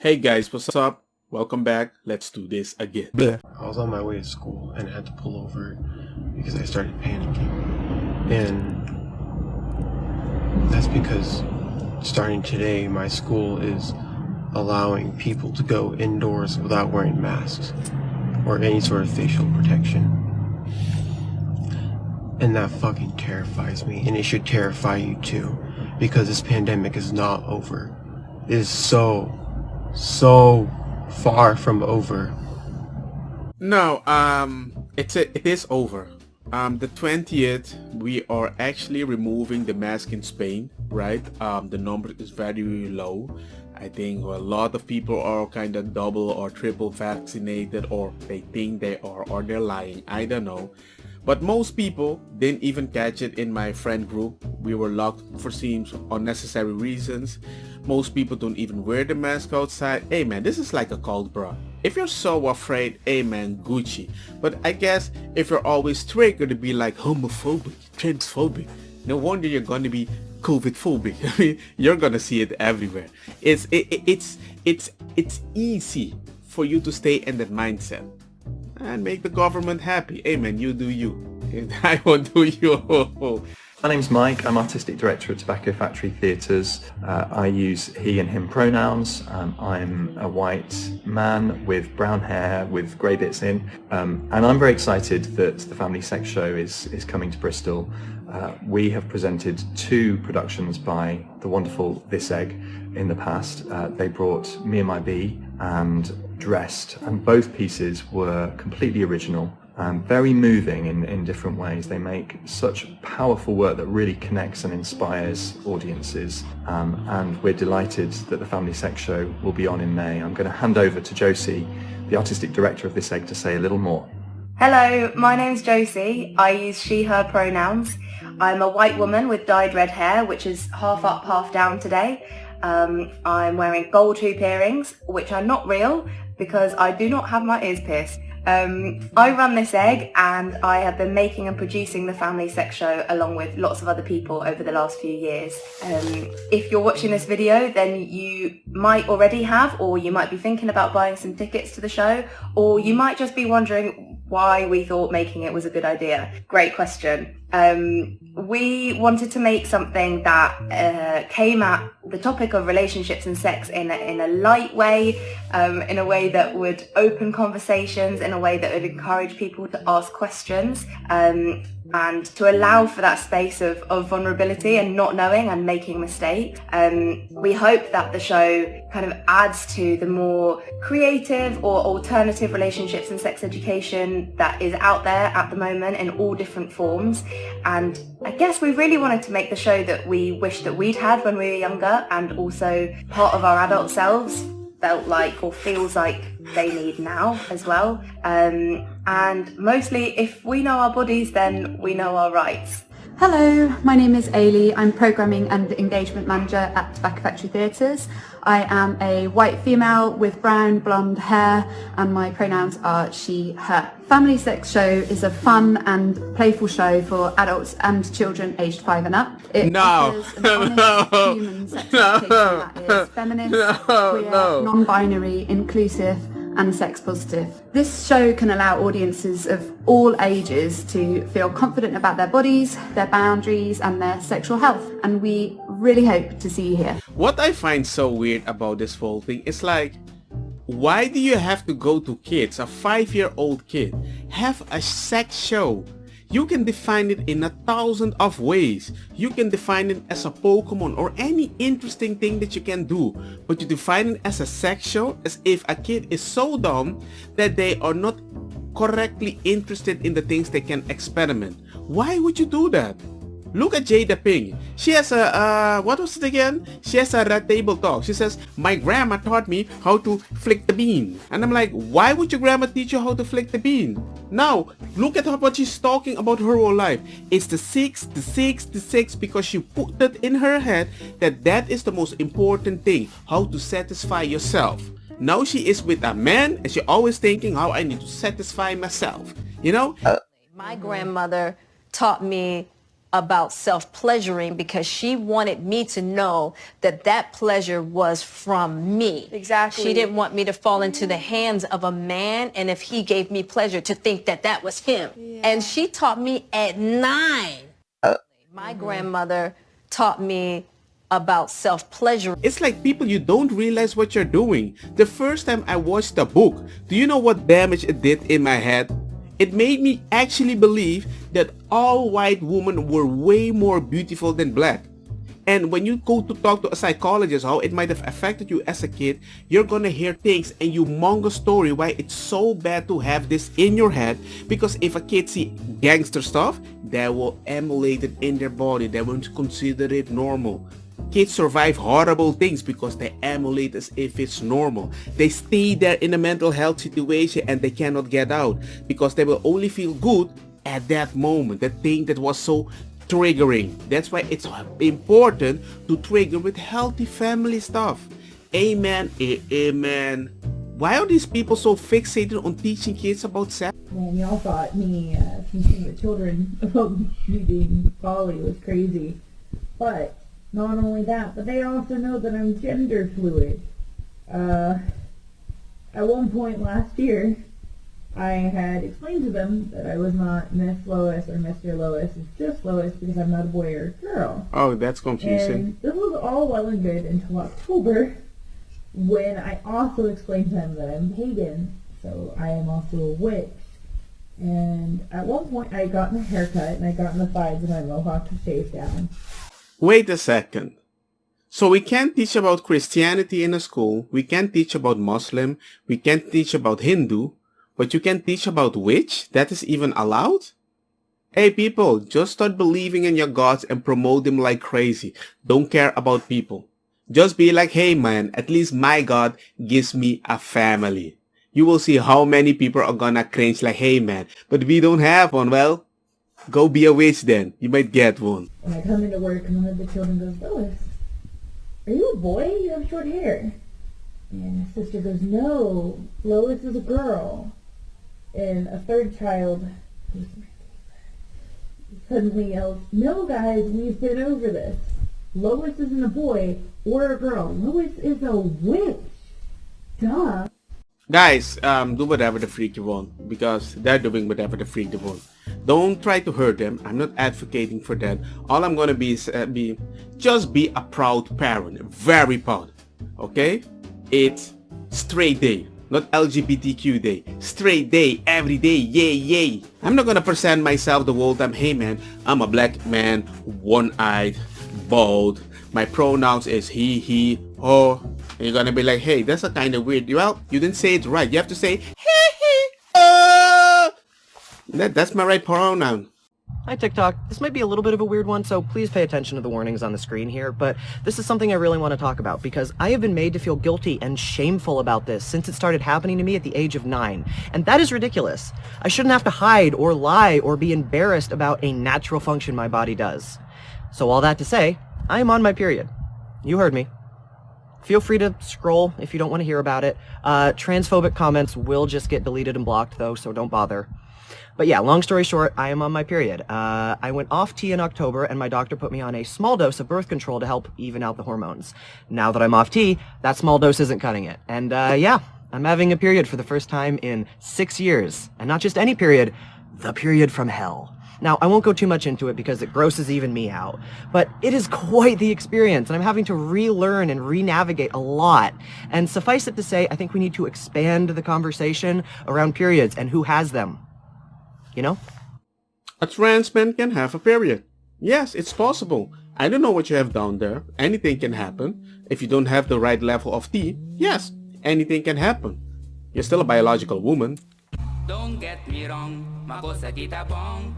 Hey guys, what's up? Welcome back. Let's do this again. I was on my way to school and I had to pull over because I started panicking. And that's because starting today, my school is allowing people to go indoors without wearing masks or any sort of facial protection. And that fucking terrifies me, and it should terrify you too, because this pandemic is not over. It is so far from over. No, it is over. The 20th, we are actually removing the mask in Spain, right? The number is very low. I think a lot of people are kind of double or triple vaccinated, or they think they are, or they're lying. I don't know. But most people didn't even catch it in my friend group. We were locked for seems unnecessary reasons. Most people don't even wear the mask outside. Hey man, this is like a cult, bro. If you're so afraid, hey man, Gucci. But I guess if you're always triggered to be like homophobic, transphobic, no wonder you're gonna be COVID phobic. I mean, you're gonna see it everywhere. It's easy for you to stay in that mindset and make the government happy. Hey man, you do you. I won't do you. My name's Mike. I'm Artistic Director at Tobacco Factory Theatres. I use he and him pronouns. I'm a white man with brown hair with grey bits in. And I'm very excited that the Family Sex Show is coming to Bristol. We have presented 2 productions by the wonderful This Egg in the past. They brought Me and My Bee and Dressed, and both pieces were completely original. Very moving in different ways. They make such powerful work that really connects and inspires audiences. And we're delighted that the Family Sex Show will be on in May. I'm going to hand over to Josie, the artistic director of This Egg, to say a little more. Hello, my name's Josie. I use she, her pronouns. I'm a white woman with dyed red hair, which is half up, half down today. I'm wearing gold hoop earrings, which are not real because I do not have my ears pierced. I run This Egg, and I have been making and producing the Family Sex Show along with lots of other people over the last few years. If you're watching this video, then you might already have, or you might be thinking about buying some tickets to the show, or you might just be wondering why we thought making it was a good idea. Great question. We wanted to make something that came at the topic of relationships and sex in a light way, in a way that would open conversations, in a way that would encourage people to ask questions, and to allow for that space of vulnerability and not knowing and making mistakes. We hope that the show kind of adds to the more creative or alternative relationships and sex education that is out there at the moment in all different forms. And I guess we really wanted to make the show that we wish that we'd had when we were younger, and also part of our adult selves felt like or feels like they need now as well. And mostly, if we know our bodies, then we know our rights. Hello, my name is Ailey. I'm Programming and Engagement Manager at Tobacco Factory Theatres. I am a white female with brown blonde hair, and my pronouns are she, her. Family Sex Show is a fun and playful show for adults and children aged 5 and up. It offers an honest human sex education that is feminist, queer, non-binary, inclusive and sex positive. This show can allow audiences of all ages to feel confident about their bodies, their boundaries and their sexual health, and we really hope to see you here. What I find so weird about this whole thing is like, why do you have to go to kids, a 5-year-old kid, have a sex show? You can define it in 1,000 of ways. You can define it as a Pokemon or any interesting thing that you can do. But you define it as a sex show as if a kid is so dumb that they are not correctly interested in the things they can experiment. Why would you do that? Look at Jada Pink. She has a, what was it again? She has a Red Table Talk. She says, my grandma taught me how to flick the bean. And I'm like, why would your grandma teach you how to flick the bean? Now, look at what she's talking about her whole life. It's the 6, because she put that in her head that is the most important thing, how to satisfy yourself. Now she is with a man and she's always thinking how I need to satisfy myself, you know? My grandmother taught me about self-pleasuring because she wanted me to know that that pleasure was from me. Exactly. She didn't want me to fall into the hands of a man, and if he gave me pleasure, to think that that was him. Yeah. And she taught me at 9. My grandmother taught me about self-pleasure. It's like people, you don't realize what you're doing. The first time I watched the book, do you know what damage it did in my head? It made me actually believe that all white women were way more beautiful than black. And when you go to talk to a psychologist how it might have affected you as a kid, you're gonna hear things and you mongo story why it's so bad to have this in your head. Because if a kid see gangster stuff, they will emulate it in their body. They won't consider it normal. Kids survive horrible things because they emulate as if it's normal. They stay there in a mental health situation and they cannot get out because they will only feel good at that moment, the thing that was so triggering. That's why it's important to trigger with healthy family stuff. Amen. Amen. Why are these people so fixated on teaching kids about sex? Man, y'all thought me teaching the children about me being poly was crazy. But not only that, but they also know that I'm gender fluid. At one point last year, I had explained to them that I was not Miss Lois or Mr. Lois. It's just Lois because I'm not a boy or a girl. Oh, that's confusing. And this was all well and good until October, when I also explained to them that I'm pagan, so I am also a witch. And at one point, I had gotten a haircut and I got in the sides of my mohawk to shave down. Wait a second. So we can't teach about Christianity in a school, we can't teach about Muslim, we can't teach about Hindu, but you can teach about witch? That is even allowed? Hey people, just start believing in your gods and promote them like crazy. Don't care about people. Just be like, hey man, at least my God gives me a family. You will see how many people are gonna cringe like, hey man, but we don't have one. Well, go be a witch then. You might get one. When I come into work and one of the children goes, Lois, are you a boy? You have short hair. And his sister goes, no, Lois is a girl. And a third child suddenly yells, no guys, we've been over this. Lois isn't a boy or a girl. Lois is a witch. Duh. Guys, do whatever the freak you want, because they're doing whatever the freak they want. Don't try to hurt them. I'm not advocating for that. All I'm gonna be is just be a proud parent, very proud. Okay? It's straight day, not LGBTQ day. Straight day, every day, yay, yay. I'm not gonna present myself the whole time. Hey man, I'm a black man, one-eyed, bald. My pronouns is he, her. And you're gonna be like, hey, that's a kind of weird. Well, you didn't say it right. You have to say, that's my right pronoun. Hi TikTok. This might be a little bit of a weird one, so please pay attention to the warnings on the screen here, but this is something I really want to talk about because I have been made to feel guilty and shameful about this since it started happening to me at the age of 9. And that is ridiculous. I shouldn't have to hide or lie or be embarrassed about a natural function my body does. So all that to say, I am on my period. You heard me. Feel free to scroll if you don't want to hear about it. Transphobic comments will just get deleted and blocked though, so don't bother. But yeah, long story short, I am on my period. I went off T in October and my doctor put me on a small dose of birth control to help even out the hormones. Now that I'm off T, that small dose isn't cutting it. And yeah, I'm having a period for the first time in 6 years. And not just any period, the period from hell. Now, I won't go too much into it because it grosses even me out, but it is quite the experience and I'm having to relearn and re-navigate a lot. And suffice it to say, I think we need to expand the conversation around periods and who has them. You know? A trans man can have a period. Yes, it's possible. I don't know what you have down there. Anything can happen. If you don't have the right level of T, yes, anything can happen. You're still a biological woman. Don't get me wrong, mako sa kita bong.